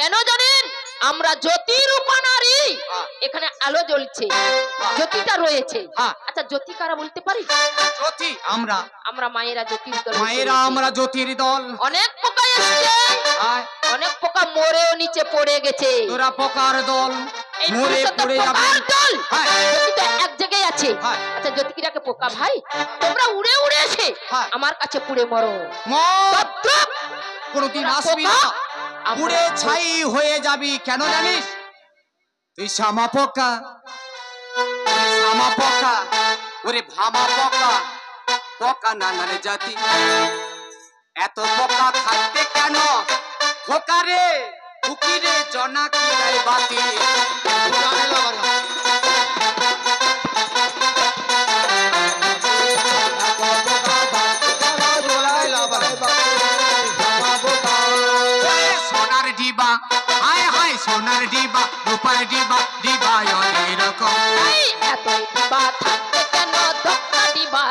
কেন জানেন? আমরা জ্যোতি রূপা নারী, এখানে আলো জ্বলছে, জ্যোতিটা রয়েছে। আচ্ছা জ্যোতি কারা বলতে পারি? জ্যোতি আমরা মায়েরা জ্যোতির দল। মায়েরা আমরা জ্যোতির দল। অনেক পোকা এসেছে, অনেক পোকা মরেও নিচে পড়ে গেছে। তোরা পোকার দল, মরে পড়ে যাবে। জ্যোতি তো এক জায়গায় আছে। আচ্ছা জ্যোতিটাকে পোকা ভাই, তোমরা উড়ে উড়ে এসে আমার কাছে পুড়ে মরো। কোনদিন আসবি না, পুড়ে ছাই হয়ে যাবি। কেন জানিস? তুই শামা পোকা, শামা পোকা, ওরে ভামা পোকা, পোকা নানার জাতি। এত পোকা থাকতে কেন খোকারে উকিরে জনাকি গায় বাতি। সোনার ডিবা, হায় হায় সোনার ডিবা, রূপার ডিবা, ডিবা এরকম। এত ডিবা থাকতে কেন ধোকা ডিবা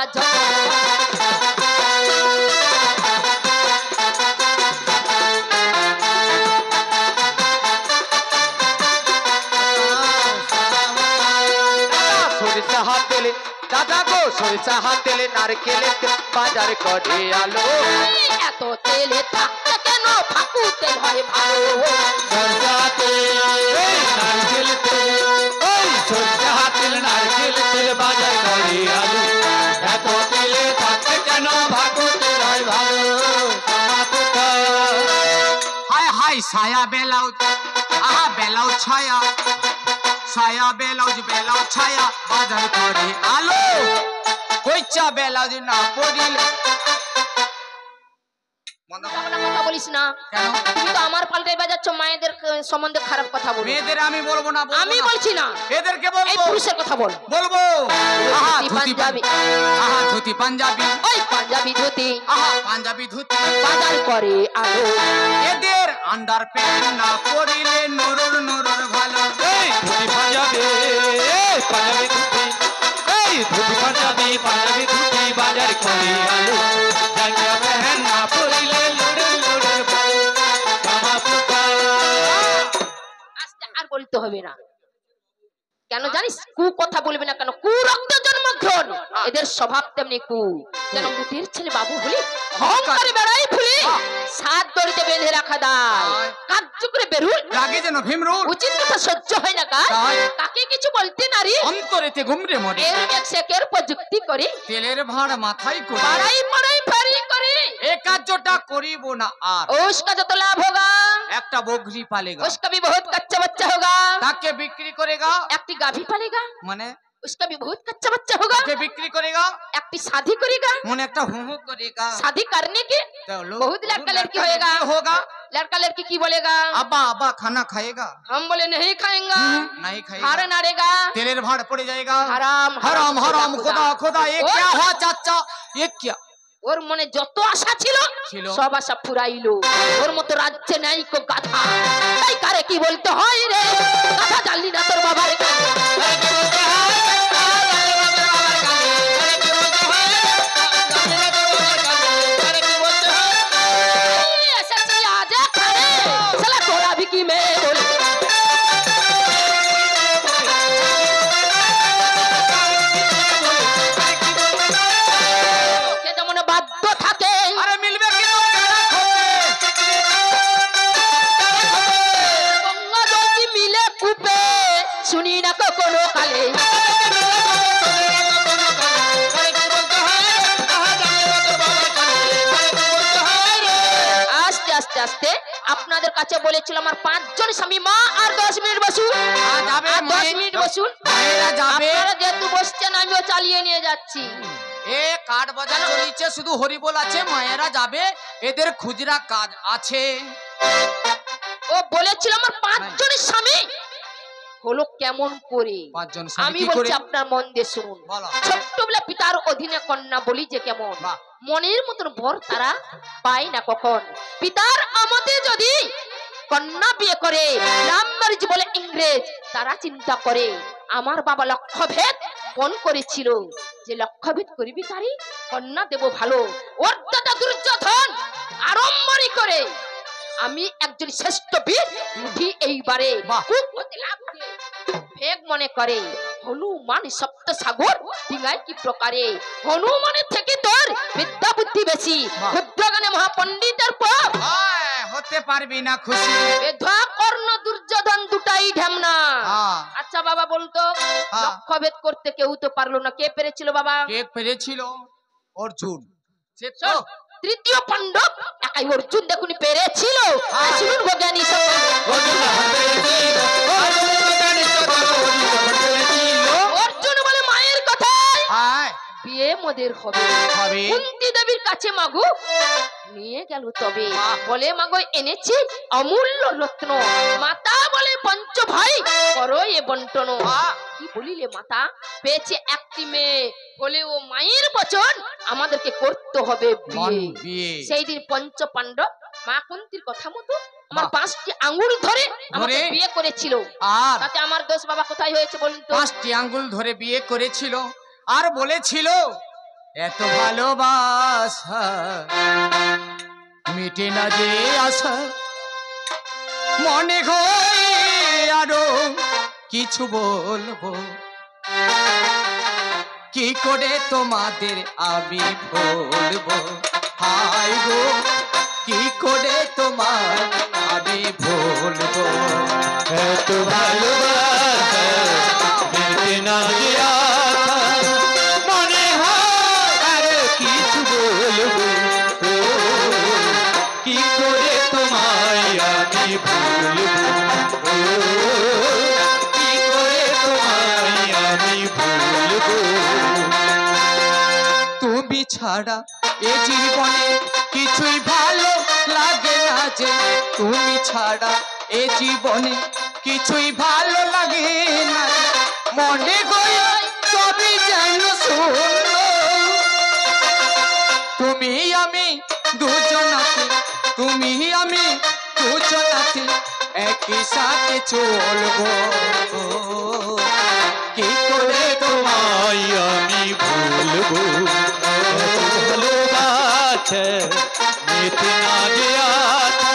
সরিষা হাত তেলে দাদা গো, সরিষা হাত তেলে নারকেলে বাজার করে আলো। এত তেলে থাকতে কেন ফাঁকু তেল হয় ভালো। সরিষা তেল নারকেল তেল, ওই সরিষা হাত তেল নারকেল তেল বাজার করে আলো। এত তেলে থাকতে কেন ফাঁকু তেল হয় ভালো। হায় হায় ছায়া বেলাউজ, আহা বেলাউজ ছায়া, ছায়া বেলাউজ বেলাউজ ছায়া বাজার করে আলো। কইচা বেলাউজ না পড়িল। কথা বলিস না, তুমি তো আমার পাল্টাই বাজাচ্ছ, মায়েদের সম্বন্ধে খারাপ কথা বল। মেয়েদের আমি বলবো না, আমি বলছি না, এদেরকে বলবো। এই পুরুষের কথা বল। বলবো আহা ধুতি পাঞ্জাবি, আহা ধুতি পাঞ্জাবি, ওই পাঞ্জাবি ধুতি, আহা পাঞ্জাবি ধুতি বাজার করে আলো। এদের আন্ডার প্যান্ট না পরিলে নরর নরর ভালো। এই ধুতি পাঞ্জাবি, এই পাঞ্জাবি ধুতি, এই ধুতি পাঞ্জাবি, পাঞ্জাবি ধুতি বাজার করে আলো। জাঙ্গিয়া পেহেন না পরিলে লড়ে লড়ে ভালো। জামা পোকা। আস্তে আর বলতে হবে না, কেন জানিস? কু কথা বলবি না কেন? কু রক্ত জন্মগ্রহণ, এদের স্বভাব তেমনি কু। কেন মুটির ছেলে বাবু হলি অহংকারে বেড়াই ফুলি, সাত দড়িতে বেঁধে রাখা দায়, কার্য করে বেরুল লাগে যেন ভীমরুল। উচিত কথা সহ্য হয় না কাজ, কাকে কিছু বলতে নারী অন্তরেতে ঘুমরে মরে। এর মেক্সেকের প্রযুক্তি করি, তেলের ভাড় মাথায় করে পাড়াই পাড়াই ফারি করি। এই কার্যটা করিব না আর। उसका जो तो लाभ होगा, একটা বকরি পালেগা, उसका भी बहुत कच्चा बच्चा होगा। তাকে বিক্রি করেগা, একটি গাভী পালেगा, মানে उसका भी बहुत कच्चा बच्चा होगा। তাকে বিক্রি করেগা, একটি शादी करेगा, মনে একটা হুহু করেগা। शादी करने की बहुत लड़का लड़की होएगा। होगा लड़का लड़की की बोलेगा, अब्बा अब्बा खाना खाएगा, हम बोले नहीं खाएंगा, नहीं खाएगा, खाना नाड़ेगा, तेलेर भाड़ पड़ जाएगा। हराम हराम हराम खुदा खुदा। ये क्या हुआ चाचा? ये क्या? ওর মনে যত আশা ছিল সব আশা ফুরাইলো। ওর মতো রাজ্যে নাই কো গাধা, তাই কারে কি বলতে হয় রে? গাধা জানলি না তোর বাবার কাছে। এসেছি আজ এখানে, শালা তোরা भी কি মেয়ে বলে। যেমন বাধ্য থাকে, আরে মিলবে কি তো কেনা খোঁজে। গঙ্গা যদি মিলে কূপে, শুনি না কখনো কালে। আস্তে আস্তে আস্তে আপনাদের কাছে বলেছিলাম আমার 5 জন স্বামী, মা আর 10 মিনিট বসুন, যাবে আর 10 মিনিট বসুন। মায়েরা যাবে। আপনারা যেহেতু বসছেন আমিও চালিয়ে নিয়ে যাচ্ছি। এ কাঠ বাজার চলিছে, শুধু হরিবোল আছে, মায়েরা যাবে, এদের খুচরা কাজ আছে। ও বলেছিল আমার 5 জনের স্বামী হলো কেমন করে। 5 জন স্বামী আমি কি বলছি করে? আপনার মন দিয়ে শুনুন। বলো। ছোট্টবেলা পিতার অধীনে কন্যা বলি যে কেমন, বাহ। মনের মতন বর তারা পায় না কখন। পিতার আমাদের যদি কন্যা বিয়ে করে, লাভ ম্যারেজ বলে ইংরেজ, তারা চিন্তা করে আমার বাবা লক্ষ্যভেদ কোন করেছিল, যে লক্ষ্যভেদ করবি তারই কন্যা দেব ভালো। ওর দাদা দুর্যোধন আড়ম্বরী করে আমি একজন শ্রেষ্ঠ বীর বুদ্ধি এইবারে বাহ। খুব অতি লাভ দিয়ে ভেগ মনে করে হনুমান সপ্ত সাগর ডিঙ্গায় কি প্রকারে হনুমানের থেকে তোর বিদ্যা বুদ্ধি বেশি বাহ। ক্ষুদ্রগানে মহাপণ্ডিতের পর হতে পারবি না খুশি। বেধা কর্ণ দুর্যোধন দুটাই ঢেমনা। হ্যাঁ। আচ্ছা বাবা বলতো হ্যাঁ। লক্ষ্যভেদ করতে কেউ তো পারলো না, কে পেরেছিল বাবা? কে পেরেছিল? অর্জুন। সে তো শোন, তৃতীয় পাণ্ডব একাই অর্জুন দেখুনি পেরেছিল। হ্যাঁ। শুনুন ভজ্ঞানী সকল, অর্জুন বলে মায়ের কথায় হ্যাঁ বিয়ে মোদের হবে। হবে। কুন্তী দেবীর কাছে মাগো নিয়ে গেল তবে বাহ। বলে মাগো এনেছি অমূল্য রত্ন। মাতা বলে পঞ্চ ভাই করো এ বন্টন। বাহ। কি বলিলে মাতা? পেয়েছে একটি মেয়ে বলে ও মায়ের বচন আমাদেরকে করতে হবে বিয়ে। বিয়ে। সেই দিন পঞ্চ পাণ্ডব মা কুন্তীর কথা মতো আমার বাহ। 5টি আঙ্গুল ধরে আমাকে ধরে? বিয়ে করেছিল। আর তাতে আমার দোষ বাবা কোথায় হয়েছে বলুন তো? 5টি আঙ্গুল ধরে বিয়ে করেছিল আর বলেছিল এত ভালোবাসা মিটে না যে আশা মনে হয় আরো কিছু বলবো কি করে তোমাদের আমি বলবো হায় গো কি করে তোমার আমি বলবো এত ভালোবাসা মেটে না যে আশা মনে হয় আর কিছু বলবো ও, কি করে তোমায় আমি ভুলবো ও, কি করে তোমায় আমি ভুলবো তুমি ছাড়া এ জীবনে কিছুই ভালো লাগে না যে তুমি ছাড়া এ জীবনে কিছুই ভালো লাগে না যে। মনে গয় সবই যেন শূন্য তুমি আমি দুজনাতে তুমি আমি দুজনাতে একই সাথে চলবো কি করে তোমার তোমায় আমি ভুলবো এত ভালোবাসা মেটে না যে আশা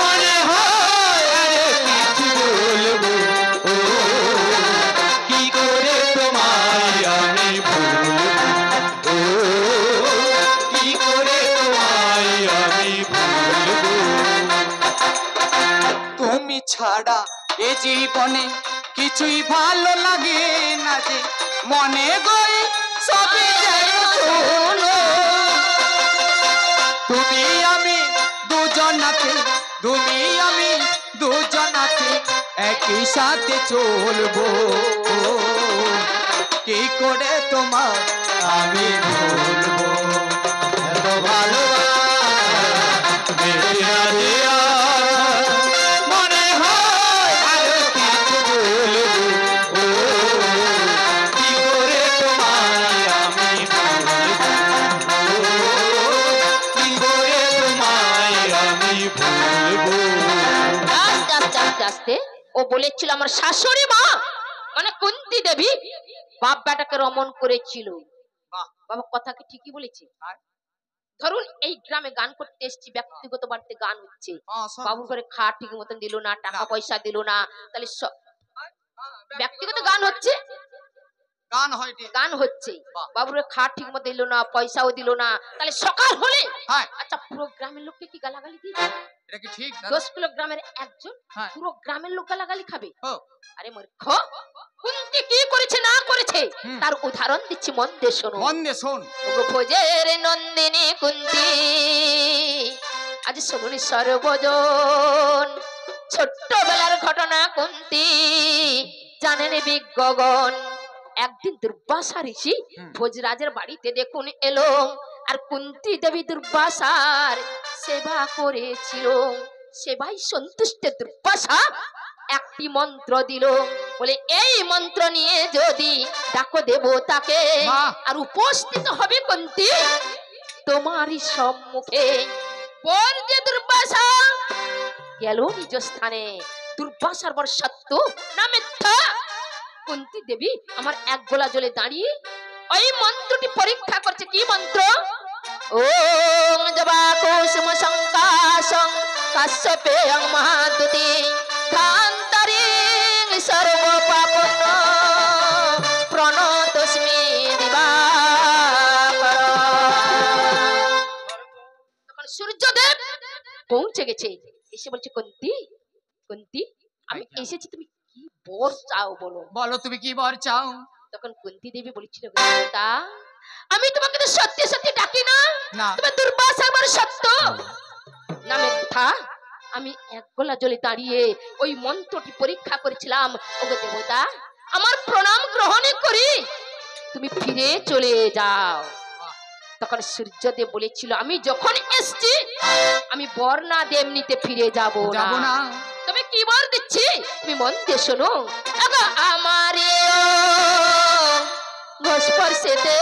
মনে হয় আরে কিছু বলবো ও কি করে তোমায় আমি ভুলবো ও কি করে তোমায় আমি ভুলবো তুমি ছাড়া এ জীবনে কিছুই ভালো লাগে না যে মনে গই সবই যেন শূন্য তুমি আমি দুজনাতে তুমি আমি দুজনাতে একই সাথে চলবো কি করে তোমার আমি বলবো এত ভালোবাসা মেটে না যে আশা মনে হয় আর কিছু বলবো ও কি করে তোমায় আমি ভুলবো ও কি করে তোমায় আমি ভুলবো আস্তে আস্তে আস্তে আস্তে ও বলেছিল আমার শাশুড়ি মা মানে কুন্তী দেবী বাপ বেটাকে রমণ করেছিল। বাহ। বাবা কথা কি ঠিকই বলেছে? আর? ধরুন এই গ্রামে গান করতে এসেছি, ব্যক্তিগত বাড়িতে গান হচ্ছে, বাবুর ঘরে খাট ঠিক মতন দিল না, টাকা না। পয়সা দিল না, তাহলে ব্যক্তিগত গান হচ্ছে, গান হয় রে। গান হচ্ছে, বাহ। বাবুর ঘরে খাট ঠিক মতো দিল না, পয়সাও দিল না, তাহলে সকাল হলে হ্যাঁ আচ্ছা পুরো গ্রামের লোককে কি গালাগালি দিয়েছে? এটা কি ঠিক না? 10 কিলো গ্রামের একজন হ্যাঁ। পুরো গ্রামের লোক গালাগালি খাবে? ও, আরে মূর্খ, কুন্তী কি করেছে না করেছে হুম। তার উদাহরণ দিচ্ছি, মন দিয়ে শোনো। মন দিয়ে শোন। ওগো ভোজের নন্দিনী কুন্তী আজ শুনুন সর্বজন, ছোট্টবেলার ঘটনা কুন্তী জানেন বিজ্ঞগণ। একদিন দুর্বাসা ঋষি হুম। ভোজরাজের বাড়িতে দেখুন এলো, আর কুন্তী দেবী দুর্বাসার সেবা করেছিল। সেবাই সন্তুষ্ট দুর্বাসা একটি মন্ত্র দিল, বলে এই মন্ত্র নিয়ে যদি ডাকো দেবতাকে বাহ। আর উপস্থিত হবে কুন্তী তোমারই সম্মুখে। বল যে দুর্বাসা গেল নিজ স্থানে। দুর্বাসার বড় সত্য না মিথ্যা? কুন্তী দেবী আমার এক গোলা জলে দাঁড়িয়ে ওই মন্ত্রটি পরীক্ষা করছে। কি মন্ত্র? ওম জবা কুসুম সংকাশং কাশ্যপে মহাদুতি ধান্তরি সর্বপাপন প্রণতস্মি দিবাকর। তখন সূর্যদেব পৌঁছে গেছে, এসে বলছে কুন্তী, কুন্তী আমি এসেছি, তুমি কি বর চাও বলো। বলো তুমি কি বর চাও? তখন কুন্তী দেবী বলেছিল, দেবতা আমি তোমাকে তো সত্যি সত্যি ডাকি না, না। তুমি দুর্বাসা আমার সত্য না মিথ্যা। আমি এক গোলা জলে দাঁড়িয়ে ওই মন্ত্রটি পরীক্ষা করেছিলাম। ওগো দেবতা আমার প্রণাম গ্রহণ করি তুমি ফিরে চলে যাও। তখন সূর্যদেব বলেছিল, আমি যখন এসছি আমি বর না দিয়ে এমনিতে ফিরে যাব যাবো না। তবে কি বর দিচ্ছি তুমি মন দিয়ে শোনো। আমার ঘোষপর্শেতে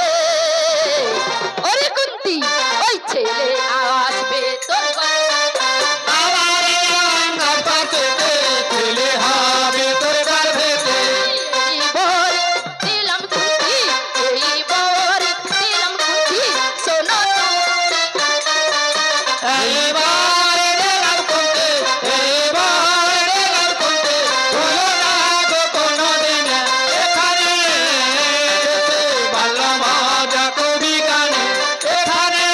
ওরে কুন্তী ওই ছেলে আসবে তোর ঘরে। আমারে অঙ্গার পাতেতে ছেলে হবে তোর গর্ভেতে। এই বর দিলাম কুন্তী, এই বর দিলাম কুন্তী, শোনো এইবার এলাম কোনতে, এইবার এলাম কোনতে, হলো না গো কোনোদিন এখানে। বাল্য মজা কবি গানে এখানে।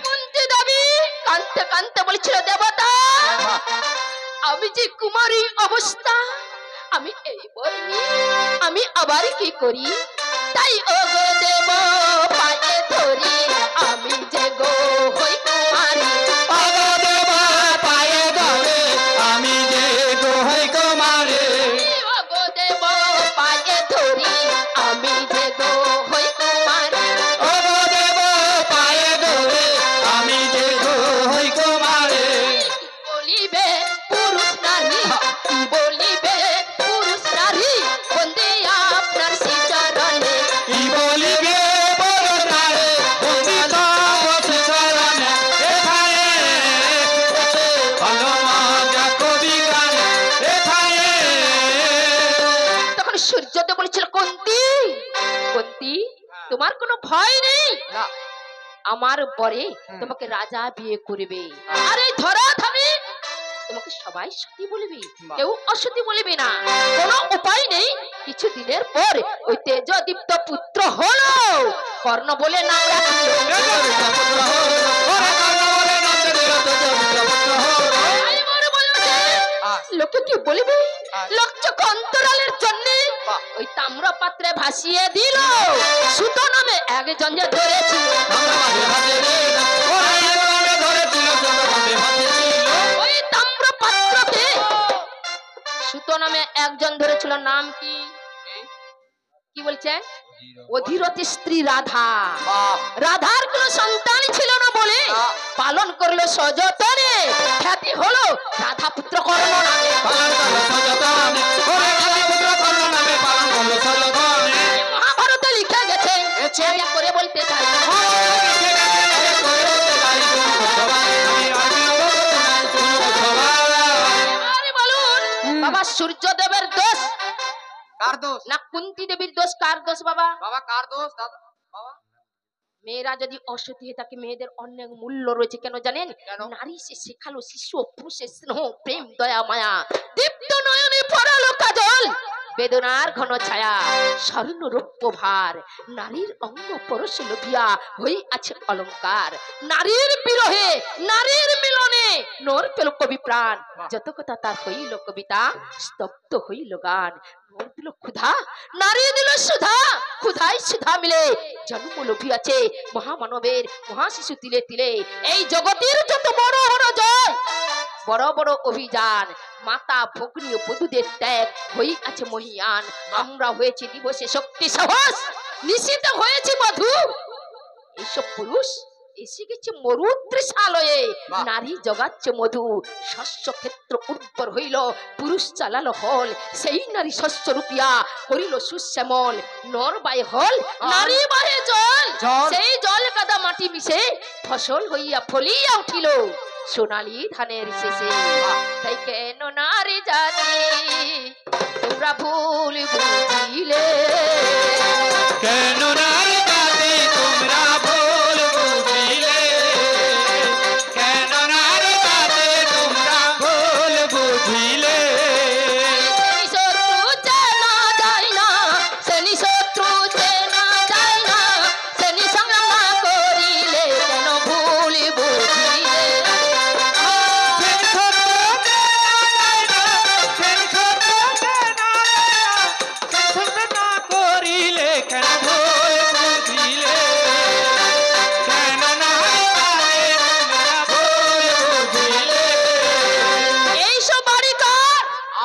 কুন্তী দেবী কাঁদতে কাঁদতে বলেছিল, দেবতা আমি যে কুমারী অবস্থা, আমি এই বর্ণি আমি আবার কি করি, তাই ওগো দেব পায়ে ধরি, আমি যে গো হই কুমারী। পাগো দেবা পায়ে ধরে আমি যে দোহাই কুমারে। ওগো দেব পায়ে ধরি, আমি যে গো হই কুমারী। ওগো দেব পায়ে ধরে আমি যে দোহাই কুমারে। বলিবে পুরুষ নারী, কি বলিবে পুরুষ নারী, বন্দে আপনার শ্রী চরণে। কি বলিবে বড় তারে বন্দিত বসে চরণে এখানে। ভালো মজা কবি গানে এখানে। তখন সূর্যদেব বলেছিল, কুন্তী কুন্তী তোমার কোনো ভয় নেই, না। আমার পরে তোমাকে রাজা বিয়ে করবে, আর এই ধরা ধামে তোমাকে সবাই সতী বলবে, বাহ। কেউ অসতী বলবে না। কোনো উপায় নেই, কিছু দিনের পর ওই তেজদীপ্ত পুত্র হলো, কর্ণ বলে নাম রাখলো। এবার বলছে, লোকে কি বলবে, লোকচক্ষু অন্তরালের জন্য ওই তাম্র পাত্রে ভাসিয়ে দিল, সুত নামে একজন যে ধরেছিল, ওই তাম্র পাত্রকে সুত নামে একজন ধরেছিল, নাম কি কি বলছে, অধীরথের স্ত্রী রাধা। বাহ। রাধার কোনো সন্তান ছিল না বলে পালন করলো সযতনে, খ্যাতি হলো রাধা পুত্র কর্ণ নামে। মহাভারতে লিখে গেছে, এক করে বলতে চাই, আরে বলুন বাবা সূর্যদেবের দোষ কার দোষ? না কুন্তী দেবীর দোষ? কার দোষ বাবা? বাবা কার দোষ দাদা? বাবা মেয়েরা যদি অসতী হয়ে থাকে মেয়েদের অনেক মূল্য রয়েছে, কেন জানেন? কেন? নারী সে শেখালো শিশু ও পুরুষের স্নেহ প্রেম দয়া মায়া, দীপ্ত নয়নে পড়ালো কাজল, বেদনার ঘন ছায়া, স্বর্ণ রৌপ্য ভার, নারীর অঙ্গ পরশ লোভিয়া হই আছে অলংকার, নারীর বিরহে নারীর মিলনে নর পেল কবি প্রাণ, যত কথা তার হইল কবিতা, স্তব্ধ হইল গান, নর দিল ক্ষুধা, নারী দিল সুধা, ক্ষুধাই সুধা মিলে জন্ম লোভিয়াছে মহামানবের মহাশিশু তিলে তিলে। এই জগতের যত বড় বড় জয়, বড় বড় অভিযান, মাতা ভগ্নী ও বধূদের ত্যাগ হই আছে মহিয়ান। আমরা হয়েছি দিবসে শক্তি সাহস, নিশিতে হয়েছে বধূ, এইসব পুরুষ এসে গেছে মরুতৃষালয়ে, বাহ। নারী জগাচ্ছে মধু, শস্য ক্ষেত্র উর্বর হইল, পুরুষ চালালো হল, সেই নারী শস্য রূপিয়া করিল সুশ্যামল, নর বায়ে হল নারী বাহে জল, জল। সেই জল কাদা মাটি মিশে ফসল হইয়া ফলিয়া উঠিল সোনালী ধানের শেষে। তাই কেন নারী জাতি তোমরা ভুল বুঝিলে, কেন নারী জাতি তোমরা ভুল বুঝিলে, কেন নারী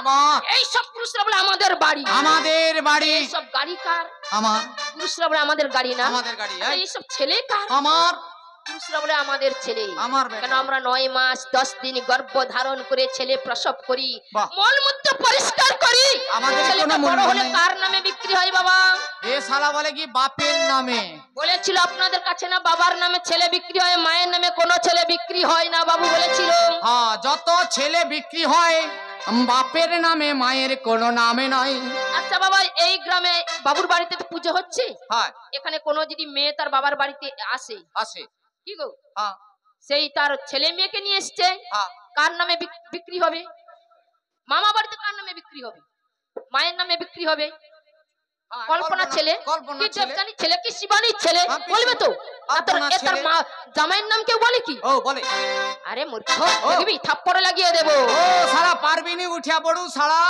আমার এই সব পুরুষরা বলে আমাদের বাড়ি, আমাদের বাড়ি এই সব গাড়ি কার? আমার পুরুষরা বলে আমাদের গাড়ি না। আমাদের গাড়ি আচ্ছা, এই সব ছেলে কার? আমার পুরুষরা বলে আমাদের ছেলে। আমার বেটা। কেন আমরা 9 মাস 10 দিন গর্ভ ধারণ করে ছেলে প্রসব করি, বাহ। মলমূত্র পরিষ্কার করি। আমাদের ছেলেটা কোনো বড় মূল্য হলে নেই। কার নামে বিক্রি হয় বাবা? এ শালা বলে কি বাপের নামে। বলেছিল আপনাদের কাছে না বাবার নামে ছেলে বিক্রি হয়, মায়ের নামে কোনো ছেলে বিক্রি হয় না, বাবু বলেছিল। হ্যাঁ, যত ছেলে বিক্রি হয় বাপের নামে, মায়ের কোনো নামে নয়। আচ্ছা বাবা, এই গ্রামে বাবুর বাড়িতে তো পুজো হচ্ছে, হ্যাঁ, এখানে কোনো যদি মেয়ে তার বাবার বাড়িতে আসে, আসে। কি গো, হ্যাঁ সেই তার ছেলে মেয়েকে নিয়ে এসছে, হ্যাঁ কার নামে বিক্রি হবে? মামা বাড়িতে কার নামে বিক্রি হবে? মায়ের নামে বিক্রি হবে। হ্যাঁ, কল্পনা ছেলে, কল্পনা কি ছেলে। দেবযানী ছেলে, কি শিবানীর ছেলে, হ্যাঁ, বলবে তো। আর তার কল্পনা এ তার ছেলে। মা জামাইয়ের নাম কেউ বলে কি? ও বলে। আরে মূর্খ, ও। দেখবি থাপ্পড়ে লাগিয়ে দেবো। ও শালা পারবিনি, উঠিয়া পড়ু শালা।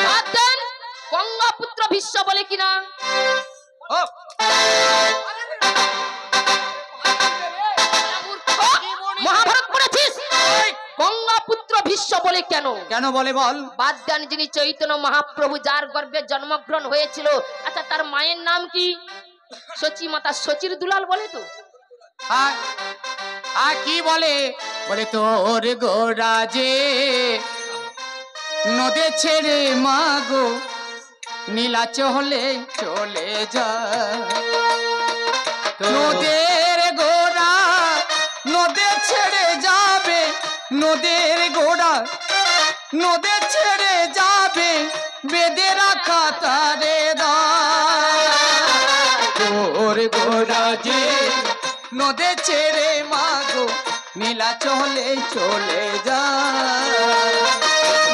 বাদ দেন, গঙ্গা পুত্র ভীষ্ম বলে কিনা? ও মূর্খ, মহাভারত পড়েছিস? গঙ্গা পুত্র ভীষ্ম বলে কেন? কেন বলে বল? বাদ দেন, যিনি চৈতন্য মহাপ্রভু যার গর্ভে জন্মগ্রহণ হয়েছিল, আচ্ছা তার মায়ের নাম কি? সচি মাতা, সচির দুলাল বলে তো। আর আর কি বলে? বলে তোর গোরা যে নদে ছেড়ে মাগো নীলা চলে চলে যা। নদের গোড়া নদে ছেড়ে যাবে, নদের গোড়া নদে ছেড়ে যাবে, বেদে রাখা তারে দা। তোর গোড়া যে নদে ছেড়ে মাগো নীলা চলে চলে যা।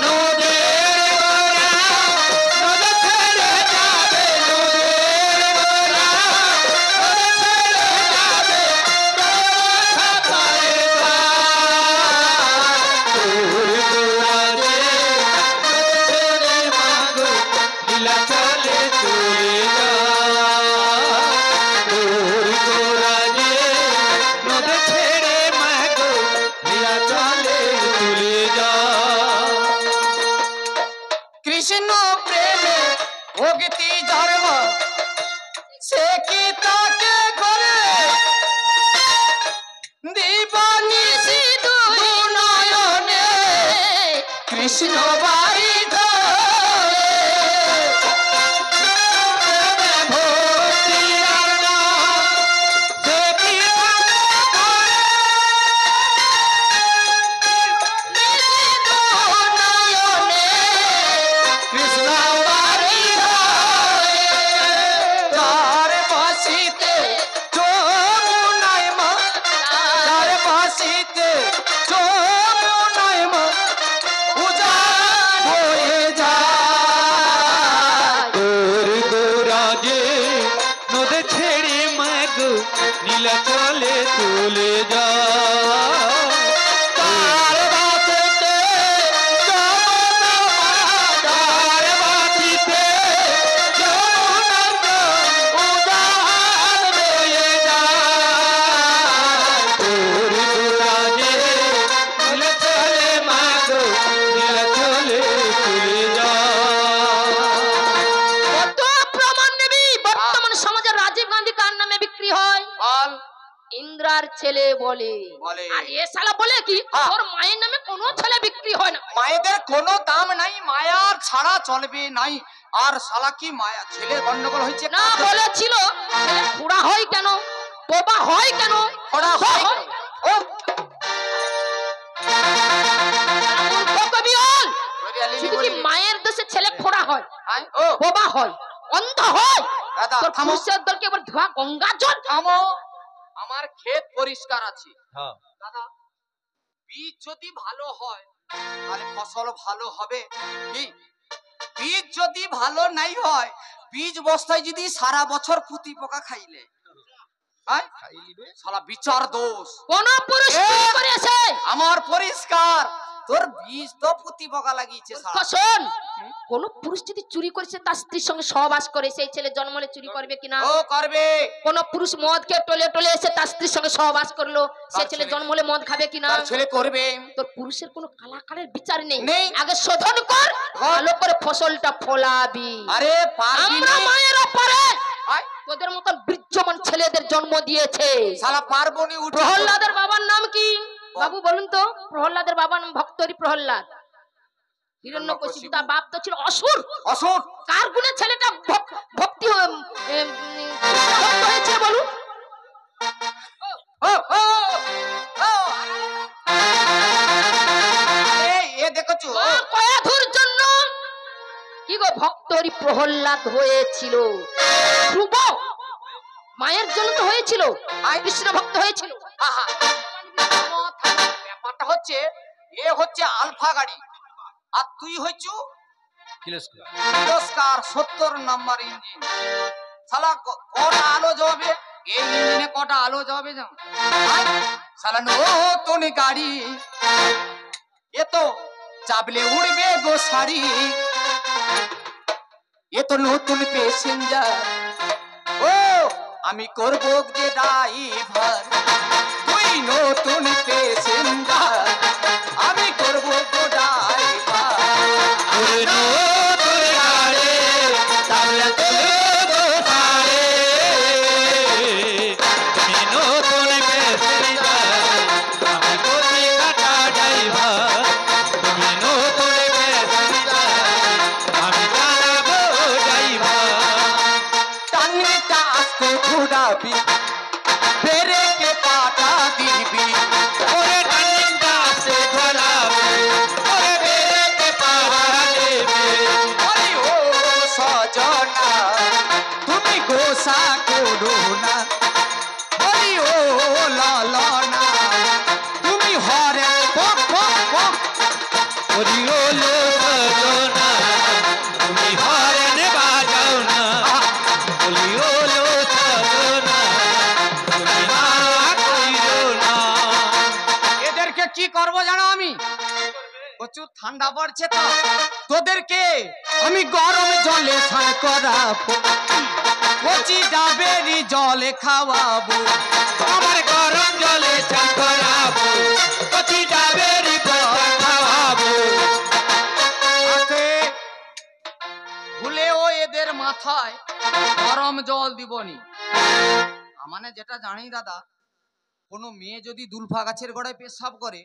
নদের গোড়া নদে ছেড়ে যাবে, নদের গোড়া নদে ছেড়ে যাবে, বেদে রাখা তারে দা। তোর গোড়া যে নদে ছেড়ে মাগো নীলা চলে চলে যা। তোর গোড়া যে নদে ছেড়ে মাগো নীলা চলে চলে যা। কৃষ্ণ প্রেমে ভক্তি ধর্ম সে কি তাকে করে দিবানিশি দুই নয়নে কৃষ্ণ বাড়ি ধরে। ভক্তি ধর্ম সে কি তাকে করে কৃষ্ণ বাড়ি ধরে। তার বাসিতে যমুনায় মা, তার বাসিতে যমুনায় মা উজান হয়ে যায়। তোর গোরা যে নদে ছেড়ে মাগো নীলা চলে চলে যা। তার বাসিতে যমুনা মা, তার বাসিতে যমুনা মা উজান হয়ে যায়। তোর গোরা যে নীলা চলে মাগো নীলা চলে চলে যা। কত প্রমাণ নেবি? বর্তমান সমাজে রাজীব গান্ধী কার নামে বিক্রি হয়? বল। ইন্দ্রার ছেলে বলে। বলে। আর এ শালা বলে কি হ্যাঁ। তোর মায়ের নামে কোনো ছেলে বিক্রি হয় না। মায়েদের কোনো দাম নাই, মায়ার ছাড়া চলবে নাই। আর শালা কি মায়া ছেলে গন্ডগোল হয়েছে না, বলেছিল ছেলে খুড়া হয় কেন, বোবা হয় কেন? ওরা হয় ও মূর্খ কবিয়ল, হরিয়ালি শুধু কি বলি। মায়ের দেশে ছেলে খোড়া হয়, আয়, ও বোবা হয়, অন্ধ হয়? দাদা তোর থামো পুরুষের দলকে এবার ধোয়া গঙ্গা জল। থামো। আমার ক্ষেত পরিষ্কার আছে হ্যাঁ, দাদা। বীজ যদি ভালো হয় তাহলে ফসল ভালো হবে কি? বীজ যদি ভালো নাই হয়, বীজ বস্তায় যদি সারা বছর পুঁতি পোকা খাইলে আয়, শালা বিচার দোষ। কোন পুরুষ এ! কি করেছে? আমার পরিষ্কার তোর বীজ তো পুঁতি বগা লাগিয়েছে তো শোন, কোন পুরুষ যদি চুরি করেছে তার স্ত্রীর সঙ্গে সহবাস করে, সেই ছেলে জন্মলে চুরি করবে কিনা? ও করবে। কোন পুরুষ মদ খেয়ে টলে টলে এসে তার স্ত্রীর সঙ্গে সহবাস করলো, সে তার ছেলে ছেলে- জন্মলে মদ খাবে কিনা? তার ছেলে করবে। তোর পুরুষের কোনো কালাকালের বিচার নেই, নেই। আগে শোধন কর, ভালো করে ফসলটা ফলাবি। আরে পারবি আমরা না। মায়েরা পারে আয়, তোদের মতন বীর্যমান ছেলেদের জন্ম দিয়েছে। শালা পারবো নি উঠে। প্রহ্লাদের বাবার নাম কি বাবু বলুন তো? প্রহ্লাদের বাবার নাম ভক্তরি প্রহ্লাদ। হিরণ্যকশিপু তার বাপ তো ছিল অসুর। অসুর। কার গুণে ছেলেটা ভক্তি ভক্ত হয়েছে বলুন? ও ও ও এ দেখছো? মা কয়াধুর জন্য কি গো ভক্তরি প্রহ্লাদ হয়েছিল। ধ্রুব মায়ের জন্য তো হয়েছিল, কৃষ্ণ ভক্ত হয়েছিল। আহা, ব্যাপারটা হচ্ছে এ হচ্ছে আলফা গাড়ি আর তুই হইছু পুরস্কার 70 নম্বর ইঞ্জিন। শালা কটা আলো জ্বলবে এই ইঞ্জিনে? কটা আলো জ্বলবে জানো? শালা নতুন গাড়ি, এ তো চাপলে উড়বে গো শাড়ি, এ তো নতুন প্যাসেঞ্জার। ও আমি করবো যে ড্রাইভার, তুই নতুন প্যাসেঞ্জার, আমি করবো গো ড্রাইভার। ওরে নতুন গাড়ি, তাহলে তুলবো সারে। তুমি নতুন প্যাসেঞ্জার, আমি কোটি কাটা ড্রাইভার। তুমি নতুন প্যাসেঞ্জার, আমি চালাবো ড্রাইভার। টানটা আস্তে ঘুরাবি, ব্রেকে পাটা দিবি, ওরে টানিংটা আসে ঘোরাবে, ওরে বেরেকে পাড়া দেবে। আরে ও সজনা তুমি গোসা করো না, আরে ও লালনা তুমি হরে পক পক পক। ওরি ওলো সজনা, তুমি হরেন বাজাও না। ওলি ওলো সজনা, তুমি মা কইরো না। এদেরকে কি করবো জানো আমি? প্রচুর ঠান্ডা পড়ছে তো, তোদেরকে আমি গরম জলে স্নান করাবো, কচি ডাবেরি জলে খাওয়াবো। আমার গরম জলে চান করাবো, কচি ডাবেরি পাতা খাওয়াবো। তাতে ভুলেও এদের মাথায় গরম জল দিবনি। মানে যেটা জানি দাদা, কোনো মেয়ে যদি দুলফা গাছের গোড়ায় পেশাব করে,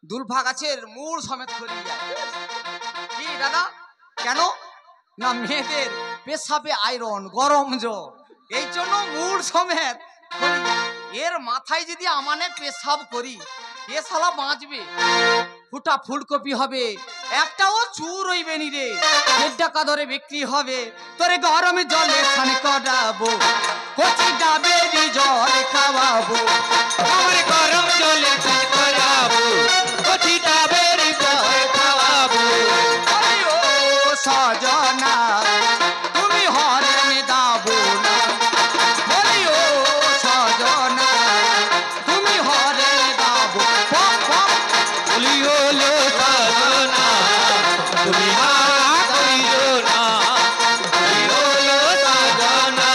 দুলফা গাছের মূল সমেত খড়িয়ে যায়। কি দাদা? কেন না মেয়েদের পেশাবে আয়রন, গরম জল, এই জন্য মূল সমেত খড়িয়ে। এর মাথায় যদি আমানে পেশাব করি, এ শালা বাঁচবে? ফুটা ফুলকপি হবে, একটাও চুর হইবে নি রে, 1.5 টাকা ধরে বিক্রি হবে। তোরে গরম জলে স্নান করাবো, কচি ডাবেরি জল খাওয়াবো। আমার গরম জলে চান করাবো, কচি ডাবেরি পাতা খাওয়াবো। আরে ও সজনা তুমি হরেন দাবো না, বলি ও সজনা তুমি হরেন দাবো। পক পক। ওলি ওলো সজনা, তুমি মা কইরো না। ওলি ওলো সজনা,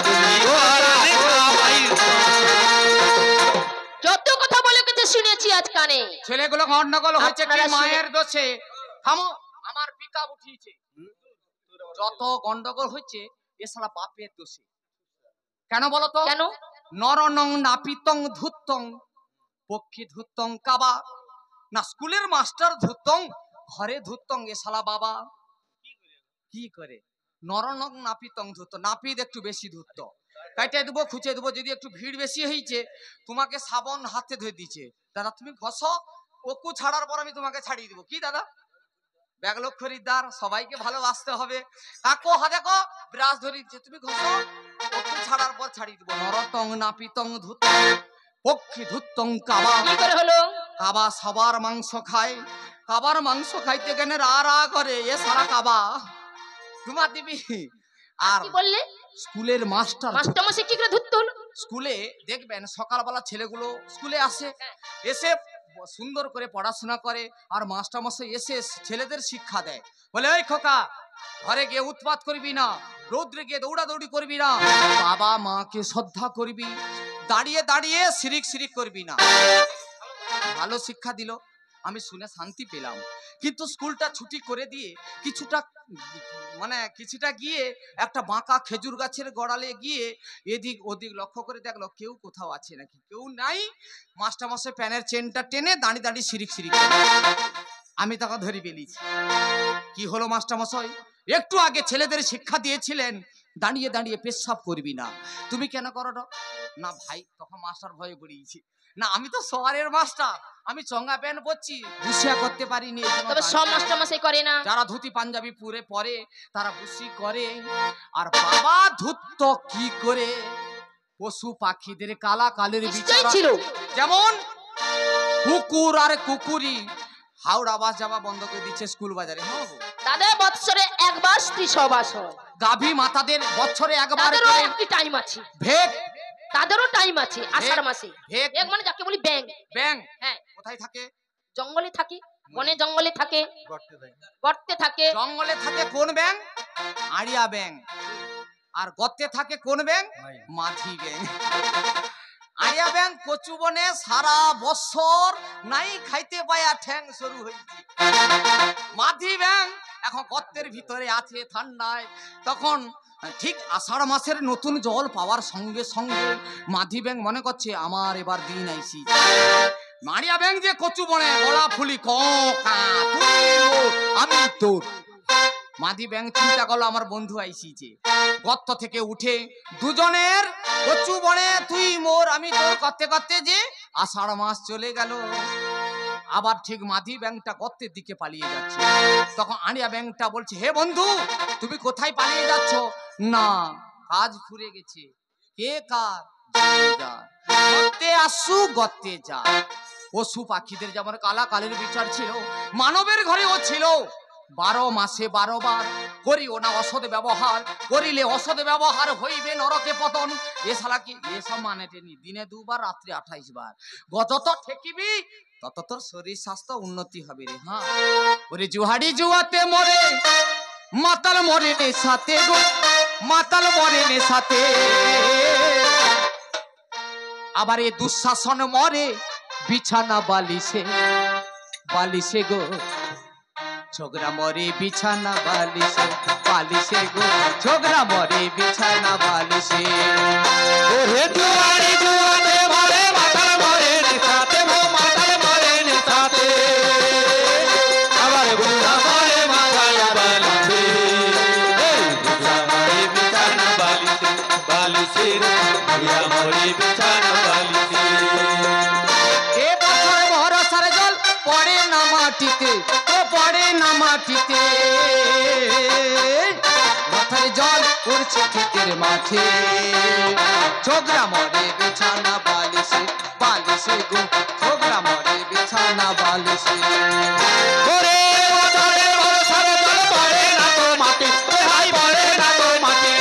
তুমি হরেন খাওয়াইরো না। যত কথা বলে গেছে শুনেছি আজ কানে। ছেলেগুলো গন্ডগোল হয়েছে কি আপনারা মায়ের দোষে? থামো, আমার পিকআপ উঠিয়েছে। যত গন্ডগোল হচ্ছে এ শালা বাপের দোষে। কেন বলো তো? কেন? নরনং নাপিতং ধুত্তং পক্ষী ধুত্তং কাবা, না স্কুলের মাস্টার ধুত্তং ঘরে ধুত্তং। এ শালা বাবা কি করে? নরনং নাপিতং ধুত্ত, নাপিত একটু বেশি ধুত্ত, কাইটে দেবো খুঁচে দেবো। যদি একটু ভিড় বেশি হয়েছে, তোমাকে সাবন হাতে ধরে দিচ্ছে, দাদা তুমি ঘষো, ওকু ছাড়ার পর আমি তোমাকে ছাড়িয়ে দেবো। কি দাদা? ব্যাগলোক খরিদ্দার, সবাইকে ভালোবাসতে হবে। কাকো হাতে কো ব্রাশ ধরে দিচ্ছে, তুমি ঘষো, ওকু ছাড়ার পর ছাড়িয়ে দেবো। নরতং নাপিতং ধুত্তং পক্ষী ধুত্তং কাবা। কি করে হলো? কাবা সবার মাংস খায়, কাবার মাংস খাইতে গেলে রা রা করে। এ সারা কাবা তোমার দিবি। আর কি বললে? স্কুলের মাস্টার মাস্টারমশাই কি করে ধরতে হলো? স্কুলে দেখবেন সকালবেলা ছেলেগুলো স্কুলে আসে, এসে সুন্দর করে পড়াশোনা করে, আর মাস্টারমশাই এসে ছেলেদের শিক্ষা দেয়। বলে, এই খোকা, ঘরে গিয়ে উৎপাত করবি না, রৌদ্রে গিয়ে দৌড়াদৌড়ি করবি না, বাবা মাকে শ্রদ্ধা করবি, দাঁড়িয়ে দাঁড়িয়ে সিরিক সিরিক করবি না। ভালো শিক্ষা দিল, আমি শুনে শান্তি পেলাম। কিন্তু স্কুলটা ছুটি করে দিয়ে কিছুটা গিয়ে একটা বাঁকা খেজুর গাছের গড়ালে গিয়ে এদিক ওদিক লক্ষ্য করে দেখলো কেউ কোথাও আছে নাকি, কেউ নাই। মাস্টারমশাই প্যানের চেনটা টেনে দাঁড়িয়ে দাঁড়িয়ে সিরিক সিরিক করে। আমি তাকে ধরে বেরিয়েছি। কি হলো মাস্টারমশাই? একটু আগে ছেলেদের শিক্ষা দিয়েছিলেন দাঁড়িয়ে দাঁড়িয়ে পেশাব করবি না, তুমি কেন করো না? ভাই তখন মাস্টার ভয়ে পড়িয়েছি, না আমি তো শহরের মাস্টার, আমি চঙ্গা প্যান্ট পরছি, বুসিয়া করতে পারিনি। তবে সব মাস্টারমশাই করে না, যারা ধুতি পাঞ্জাবি পরে তারা বুসি করে। আর বাবা ধুত কি করে পশু পাখিদের কালা কালের বিচার ছিল, যেমন কুকুর আর কুকুরি হাওড়া বাস যাওয়া বন্ধ করে দিচ্ছে স্কুল বাজারে। তাদের বৎসরে একবার স্ত্রী সহবাস হয়। গাভী মাতাদের বছরে একবার তাদেরও একটি টাইম আছে, ভেক, তাদেরও টাইম আছে আষাঢ় মাসে। ভেক এক মানে যাকে বলি ব্যাং। ব্যাং হ্যাঁ, কোথায় থাকে? জঙ্গলে থাকে, বনে জঙ্গলে থাকে, গর্তে থাকে। জঙ্গলে থাকে কোন ব্যাং? আড়িয়া ব্যাং। আর গর্তে থাকে কোন ব্যাং? মাঝি ব্যাং। আড়িয়া ব্যাং কচু বনে সারা বছর নাই খাইতে পায়া ঠ্যাং শুরু হয়েছে। মাঝি ব্যাং এখন গর্তের ভিতরে আছে ঠান্ডায়, তখন ঠিক আষাঢ় মাসের নতুন জল পাওয়ার সঙ্গে সঙ্গে মাঝি ব্যাং মনে করছে আমার এবার দিন আইসি। মারিয়া ব্যাং যে কচু বনে গলা ফুলি আমি তোর। মাঝি ব্যাং চিন্তা করলো আমার বন্ধু আইসিছে, গর্ত থেকে উঠে দুজনের কচু বনে তুই মোর আমি তোর করতে করতে যে আষাঢ় মাস চলে গেল। আবার ঠিক মাঝি ব্যাংটা গর্তের দিকে পালিয়ে যাচ্ছে। তখন আড়িয়া ব্যাংটা বলছে, হে বন্ধু তুমি কোথায় পালিয়ে যাচ্ছ? না, কাজ ফুরে গেছে। কে কাজ? গর্তে আসু গর্তে যা। পশু পাখিদের যেমন কালা কালের বিচার ছিল, মানবের ঘরেও ছিল। 12 মাসে 12 বার করিও না অসৎ ব্যবহার, করিলে অসৎ ব্যবহার হইবে নরকে পতন। এ শালা কি এসব মানে টেনি? দিনে 2 বার, রাত্রে 28 বার। যত ঠেকিবি তত তোর শরীর স্বাস্থ্য উন্নতি হবে রে। হ্যাঁ, ওরে জুহাড়ি জুয়াতে মরে মাতাল মরে নেশাতে গো, মাতাল মরে নেশাতে। আবার এ দুঃশাসন মরে বিছানা বালিশে, বালিশে গো। ছোকরা মরে বিছানা বালিশে, বালিশে গো। ছোকরা মরে বিছানা বালিশে। ওরে জুয়ারি জুয়াতে মরে মাতাল মরে নেশাতে, মাতাল মরে নেশাতে। আবার বুড়া মরে মাথায় বালিশে, বুড়া মরে বিছানা বালিশে, বালিশে বুড়া মরে বিছানা বালিশে। এ পাথর ভরসার জল পড়ে না মাটিতে, ও পড়ে না মাটিতে। মাথার জল পড়ছে ক্ষেতের মাঠে। ছোকরা মরে বিছানা বালিশে, বালিশে গো। ছোকরা মরে বিছানা বালিশে। ওরে পাথরের ভরসার জল পড়ে না তো মাটি, হাই পড়ে না তো মাটি।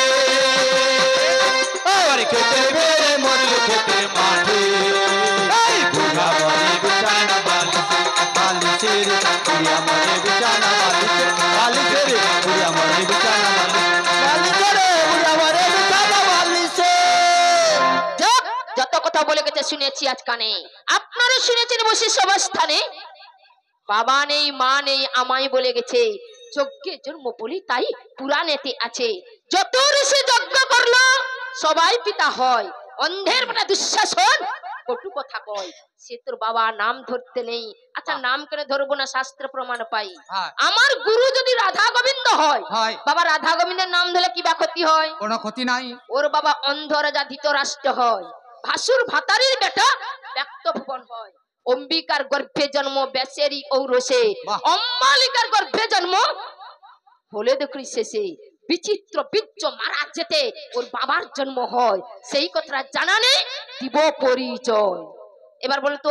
আবার খেতে বেড়ে মরল খেতের মাঠে। এই বুড়া মরে বিছানা বালিশে, বালিশে রে বুড়া মরে বিছানা বালিশে, বালিশে রে বুড়া মরে বিছানা বালিশে, বালিশে রে বুড়া মরে বিছানা বালিশে। যত কথা বলে গেছে শুনেছি আজ কানে। আপনারা শুনেছেন বসে সভাস্থানে, বাবা নেই মা নেই আমায় বলে গেছে, যজ্ঞে জন্ম বলি তাই পুরাণেতে আছে। যত ঋষি যজ্ঞ করলো সবাই পিতা হয়। অন্ধের মানে দুঃশাসন কটু কথা কয়, সে তোর বাবা নাম ধরতে নেই। আচ্ছা নাম কেন ধরবো না? শাস্ত্র প্রমাণ পাই। হ্যাঁ। আমার গুরু যদি রাধা গোবিন্দ হয়, হয়। বাবা রাধা গোবিন্দের নাম ধরলে কি বা ক্ষতি হয়? কোনো ক্ষতি নাই। ওর বাবা অন্ধ রাজা ধৃতরাষ্ট্র হয়। ভাসুর ভাতারির বেটা ব্যক্ত ভুবন হয়। অম্বিকার গর্ভে জন্ম ব্যাসেরি ঔরসে, বাহ। অম্বালিকার গর্ভে জন্ম হলে দেখি শেষে। বিচিত্র বীর্য মারা যেতে ওর বাবার জন্ম হয়, সেই কথাটা জানা নেই, দিব পরিচয়। এবার বলতো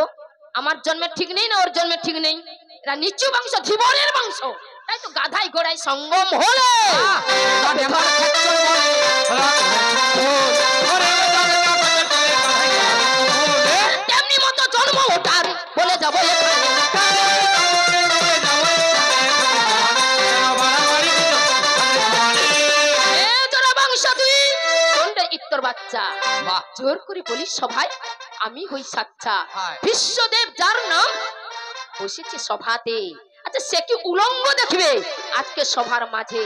আমার জন্মের ঠিক নেই না ওর জন্মের ঠিক নেই? এরা নিচু বংশ, ধীবরের বংশ, তাই তো গাধাই ঘোড়াই সঙ্গম হলো। তেমনি মতো জন্ম ওটার বলে যাবো এখানে। এ জোড়া বংশ তুই কোনটা ইত্তর বাচ্চা বাহ জোর করে বলি সভায় আমি হই সাচ্চা হ্যাঁ। বিশ্বদেব যার নাম বসেছে সভাতে। আচ্ছা সে কি উলঙ্গ দেখবে আজকে সভার মাঝে?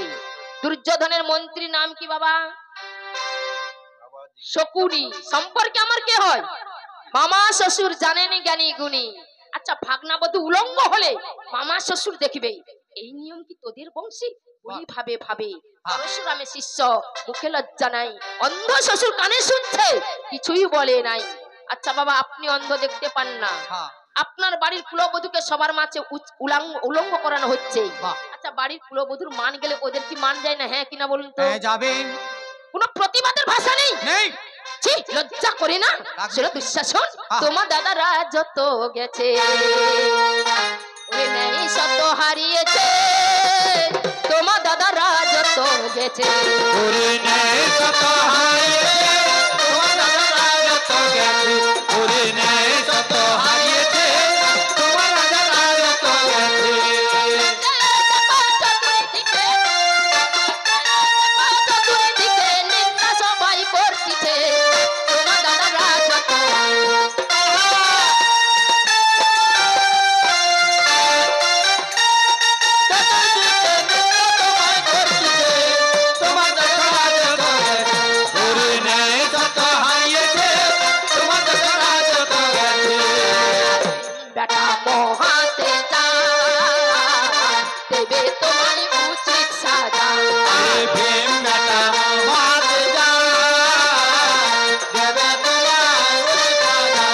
দুর্যোধনের মন্ত্রী নাম কি বাবা? শকুনি। সম্পর্কে আমার কে হয়? মামা শ্বশুর। জানেনি জ্ঞানী গুণী। আচ্ছা ভাগনাবধূ উলঙ্গ হলে মামা শ্বশুর দেখবে, এই নিয়ম কি তোদের বংশী? বলি ভাবে ভাবে পরশুরামে শিষ্য, মুখে লজ্জা নাই। অন্ধ শ্বশুর কানে শুনছে, কিছুই বলে নাই। আচ্ছা বাবা আপনি অন্ধ দেখতে পান না, হ্যাঁ আপনার বাড়ির কুলবধূকে সবার মাঝে উলঙ্গ করানো হচ্ছে। বাহ। আচ্ছা বাড়ির কুলবধূর মান গেলে ওদের কি মান যায় না? হ্যাঁ কিনা বলুন তো? হ্যাঁ যাবে কোনো প্রতিবাদের ভাষা নেই। নেই ছি, লজ্জা করে না? ছিল দুঃশাসন। হ্যাঁ। তোমার দাদারা যত গেছে ওরে নেই শত হারিয়েছে, তোমার দাদারা যত গেছে। ওরে নেই শত হারিয়েছে, তোমার দাদারা যত গেছে। ওরে নেই শত হারিয়েছে, তোমার দাদারা যত গেছে। চতুর্দিকে নিন্দা সবাই করতেছে, তোমার দাদারা যত। তোমার দাদারা যত গেছে। ওরে নেই শত হারিয়েছে, তোমার দাদারা যত গেছে। বেটা মহাতে যা দেবে তোমায় উচিত সাজা। ওরে ভীম বেটা মাতে যা, দেবে তোমার সাজা।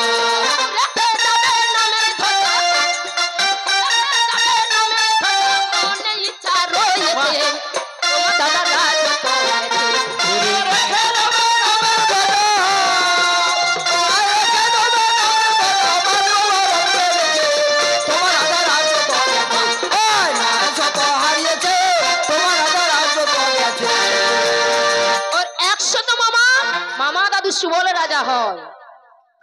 রেখে যাবে নামের ধ্বজা, রেখে যাবে নামের ধ্বজা, মনে ইচ্ছা রয়েছে, তোমার দাদারা যত গেছে। ওরে রেখে দেবে নামের ধ্বজা, রেখে দেবে তোমার দাদারা যত গেছে। ওই নাই শত হারিয়েছে, তোমার দাদারা যত গেছে। ওর 100 মামা মামা দাদু সুবল রাজা হয়।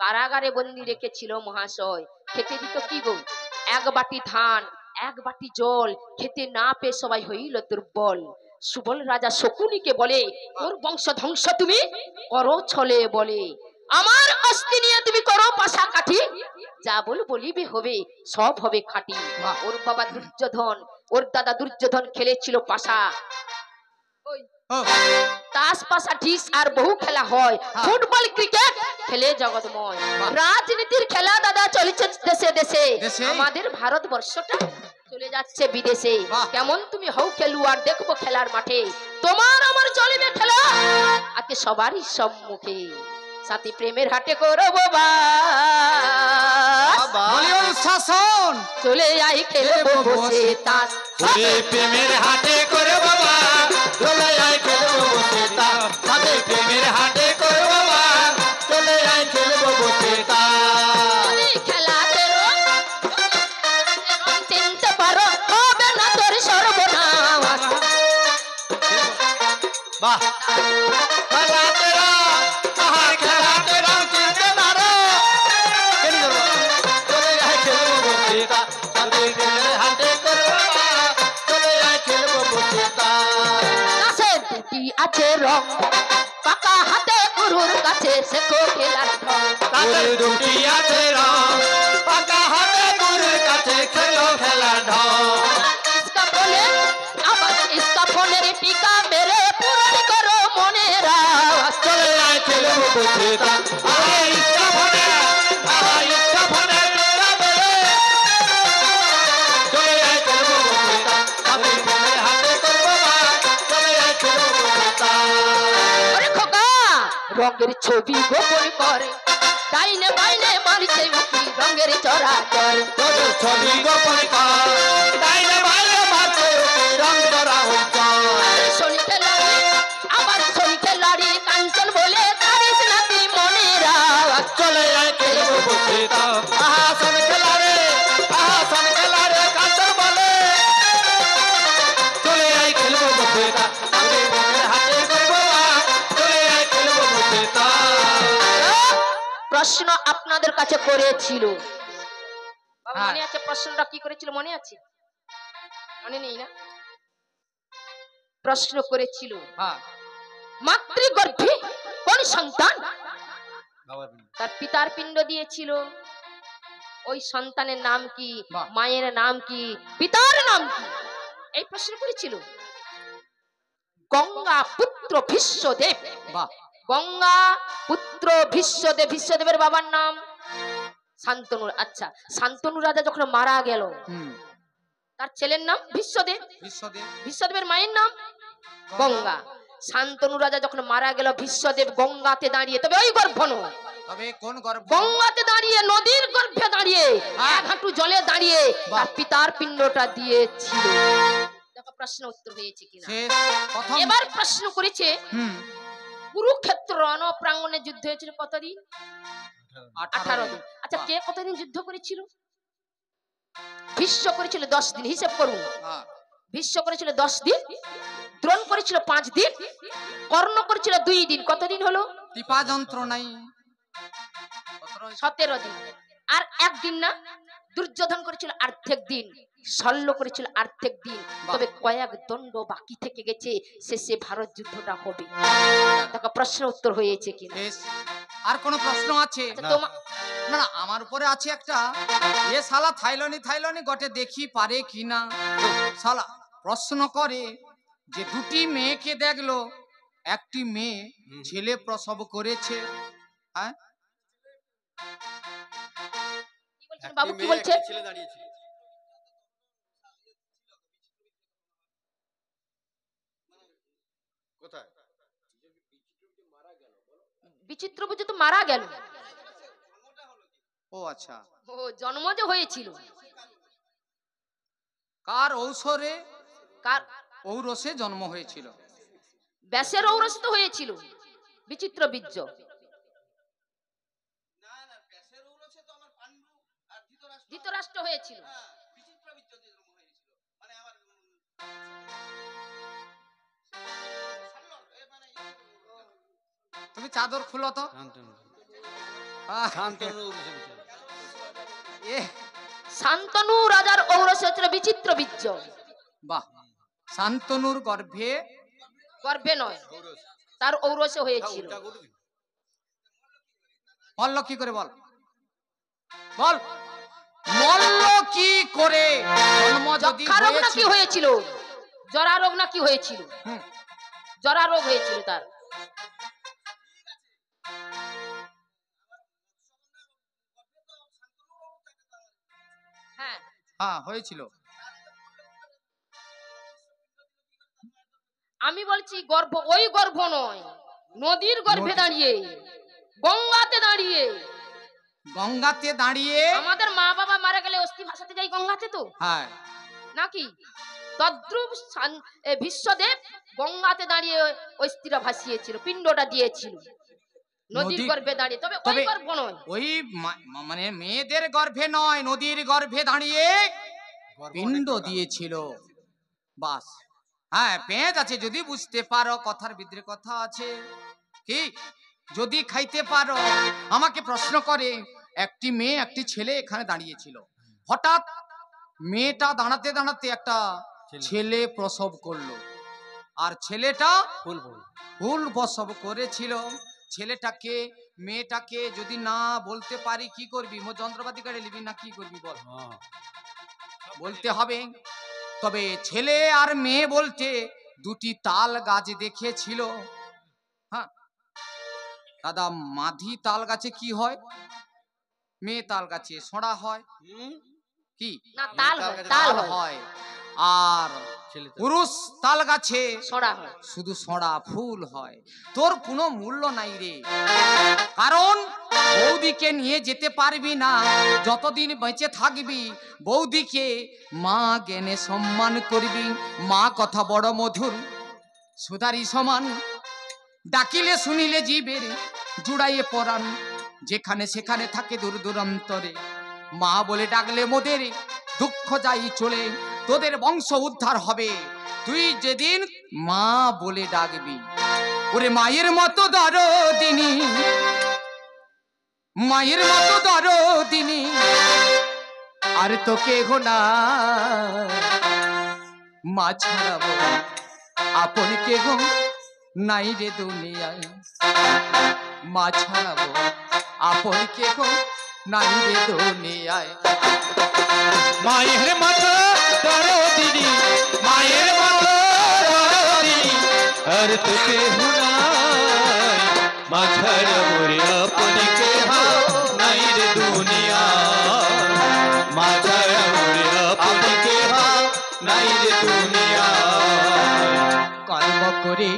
কারাগারে বন্দি রেখেছিল মহাশয়। খেতে দিত কি গো? এক বাটি ধান, এক বাটি জল। খেতে না পেয়ে সবাই হইল দুর্বল। সুবল রাজা শকুনিকে বলে, ওর বংশ ধ্বংস তুমি করো ছলে বলে। আমার অস্থি নিয়ে তুমি করো পাশাকাঠি, যা বলিবে হবে, সব হবে খাঁটি। ওর বাবা দুর্যোধন, ওর দাদা দুর্যোধন খেলেছিল পাশা। ও, তাস পাশা ঢিস আর বহু খেলা হয়। হ্যাঁ। ফুটবল ক্রিকেট খেলে জগৎময়। বাহ। রাজনীতির খেলা দাদা চলেছে দেশে দেশে। দেশে? আমাদের ভারতবর্ষটা চলে যাচ্ছে বিদেশে। বাহ। কেমন তুমি হও খেলুয়ার, দেখবো খেলার মাঠে। তোমার আমার চলবে খেলা আজকে সবারই সম্মুখে। সাথী প্রেমের হাটে করবো বাস, বলিউড শাসন চলে আই খেলবো বসে তাস। ওরে প্রেমের হাটে করে বাবা, চলে আয় খেলবো বসে তাস। সাথে প্রেমের হাটে করে বাবা, চলে আয় খেলবো বসে তাস। তুমি খেলাতে রং চিনতে পারো, হবে না তোর সর্বনাশ। বাহ খেলাতে রং, আহা খেলাতে রং চিনতে পারো। কেন করবো? চলে আয় খেলবো বসে তাস। সাথে প্রেমের হাটে করে বাবা, চলে আয় খেলবো বসে তাস। তাসের দুটি আছে রং, পাকা হাতে গুরুর কাছে শেখো খেলার ঢং। তাদের দুটি আছে রং, পাকা হাতে গুরুর কাছে খেলো খেলা ঢং। इसका बोले আবার इसका ফোনের টিকা মেরে পূরণ করো মনের আওয়াজ। চলে আয় খেলবো বসে তাস। আরে ইচ্ছা ফোনে, আহা ইচ্ছা ফোনে টোকা বেড়ে। চলে আয় খেলবো বসে তাস। সাথে প্রেমের হাতে করবো বাস, চলে আয় খেলবো বসে তাস। ওরে খোকা রঙের ছবি গোপন করে, ডাইনে বাইনে মারিছে উকি রঙের চরাচর। তোদের ছবি গোপন কর, ডাইনে বাইরে মারছে রং ধরা হইছে। শনিতে লাড়ি আবার শনিতে লাড়ি, কাঞ্চন বলে কারিস নাকি মনের আওয়াজ। চলে আয় খেলবো বসে তাস। আহা সন খেলা রে, আহা সন খেলা রে কান্তর বলে। চলে আয় খেলবো বসে তাস। আমি প্রেমের হাতে করবো বাস, চলে আয় খেলবো বসে তাস। প্রশ্ন আপনাদের কাছে করেছিল বাবা হ্যাঁ। মনে আছে প্রশ্নটা কি করেছিল, মনে আছে? মনে নেই না? প্রশ্ন করেছিল হ্যাঁ মাতৃগর্ভে কোন সন্তান বাবার তার পিতার পিণ্ড দিয়েছিল, ওই সন্তানের নাম কি, বাহ। মায়ের নাম কি, পিতার নাম কি? এই প্রশ্ন করেছিল। গঙ্গা পুত্র ভীষ্মদেব, বাহ গঙ্গা পুত্র ভীষ্মদেব, ভীষ্মদেবের বাবার নাম শান্তনু। আচ্ছা, শান্তনু রাজা যখন মারা গেল, হুম তার ছেলের নাম ভীষ্মদেব, বিশ্বদেব ভীষ্মদেবের মায়ের নাম গঙ্গা। শান্তনু রাজা যখন মারা গেল, ভীষ্মদেব গঙ্গাতে দাঁড়িয়ে, তবে ওই গর্ভ নয়, তবে কোন গর্ভ? গঙ্গাতে দাঁড়িয়ে, নদীর গর্ভে দাঁড়িয়ে, এক হাঁটু জলে দাঁড়িয়ে তার পিতার পিণ্ডটা দিয়েছিল। দেখো প্রশ্ন উত্তর হয়েছে কিনা। শেষ প্রথম। এবার প্রশ্ন করেছে হুম কুরুক্ষেত্র রণ প্রাঙ্গণে যুদ্ধ হয়েছিল কতদিন? 18 দিন। আচ্ছা, বাহ। কে কতদিন যুদ্ধ করেছিল? ভীষ্ম করেছিল 10 দিন, হিসেব করুন। হ্যাঁ, ভীষ্ম করেছিল 10 দিন, দ্রোণ করেছিল 5 দিন, কর্ণ করেছিল 2 দিন। কতদিন হলো? টিপা যন্ত্রণাই 17 দিন। আর একদিন না, দুর্যোধন করেছিল অর্ধেক দিন, শল্য করেছিল অর্ধেক দিন। তবে কয়েক দণ্ড বাকি থেকে গেছে, শেষে ভারত যুদ্ধটা হবে। দেখো প্রশ্ন উত্তর হয়েছে কিনা। শেষ। আর কোন প্রশ্ন আছে? আচ্ছা, না। তোমার না না, আমার উপরে আছে একটা। এ শালা থাইলনি গটে দেখি পারে কিনা। শালা প্রশ্ন করে যে দুটি মেয়েকে দেখলো, একটি মেয়ে ছেলে প্রসব করেছে। হ্যাঁ, কি বলছেন বাবু, কি বলছে? ছেলে দাঁড়িয়েছিল কোথায়? বিচিত্রবীর্য তো মারা গেল। ও আচ্ছা। ও জন্ম যে হয়েছিল কার ঔষরে? কার? ঔরসে জন্ম হয়েছিল। ব্যাসের ঔরস তো হয়েছিল বিচিত্রবীর্য। ধৃতরাষ্ট্র হয়েছিল। তুমি চাদর খুলো তো। আহ, শান্তনু এ শান্তনু রাজার ঔরস হয়েছিল বিচিত্রবীর্য। বাহ। শান্তনুর গর্ভে গর্ভে নয়, তার ঔরসে হয়েছিল। মল্ল কি করে? বল বল, মল্ল কি করে জন্ম যদি যক্ষা রোগ নাকি হয়েছিল? হয়েছিল, জরা রোগ নাকি হয়েছিল, হুম, জরা রোগ হয়েছিল তার। হ্যাঁ, হ্যাঁ হয়েছিল। আমি বলছি গর্ভ, ওই গর্ভ নয়, নদীর গর্ভে নদী। দাঁড়িয়ে, গঙ্গাতে দাঁড়িয়ে। গঙ্গাতে দাঁড়িয়ে। আমাদের মা বাবা মারা গেলে অস্থি ভাসাতে যাই গঙ্গাতে তো, হ্যাঁ, নাকি? তদ্রূপ ভীষ্মদেব গঙ্গাতে দাঁড়িয়ে অস্থিরা ভাসিয়েছিল, পিণ্ডটা দিয়েছিল নদীর নদী- গর্ভে দাঁড়িয়ে। তবে ওই তবে- গর্ভ নয়, ওই মানে মেয়েদের গর্ভে নয়, নদীর গর্ভে দাঁড়িয়ে পিণ্ড দিয়েছিল। বাস। হ্যাঁ, পেঁচ আছে যদি বুঝতে পারো, কথার ভিতরে কথা আছে কি, যদি খাইতে পারো। আমাকে প্রশ্ন করে, একটি মেয়ে একটি ছেলে এখানে দাঁড়িয়েছিল, হঠাৎ মেয়েটা দাঁড়াতে দাঁড়াতে একটা ছেলে প্রসব করলো, আর ছেলেটা ভুল প্রসব করেছিল। ছেলেটাকে মেয়েটাকে যদি না বলতে পারি কি করবি? যন্ত্রপাতি কাটে নিবি না কি করবি বল? বলতে হবে। তবে ছেলে আর মেয়ে বলতে দুটি তাল গাছ দেখেছিল। হ্যাঁ দাদা, মাঝি তাল গাছে কি হয়? মেয়ে তাল গাছে সোঁড়া হয়। কি না তাল হয়, তাল তাল হয়, হয়। আর পুরুষ তাল গাছে ছড়া হয়। শুধু সোঁড়া ফুল হয়। তোর কোনো মূল্য নাই রে, কারণ বৌদিকে নিয়ে যেতে পারবি না। যতদিন বেঁচে থাকবি বৌদিকে মা জ্ঞানে সম্মান করবি। মা কথা বড় মধুর, সুধারি সমান, ডাকিলে শুনিলে জীবের জুড়াইয়ে পরাণ। যেখানে সেখানে থাকে দূর দূরান্তরে, মা বলে ডাকলে মোদের দুঃখ যাই চলে। তোদের বংশ উদ্ধার হবে তুই যেদিন মা বলে ডাকবি। ওরে মায়ের মতো দরদিনী, মায়ের মতো দরদিনী, আর তো কেহ না মা ছাড়াবো আপন কেহ নাই রে দুনিয়ায় মা ছাড়াবো আপন কেহ নাই রে দুনিয়ায় মায়ের মতো দরদি মায়ের মতো দরদি আর তোকে হুনাই মাঝার মোরে আপনি কে নাই রে দুনিয়া মাঝার মোরে আপনি কে নাই রে দুনিয়া কর্ম করে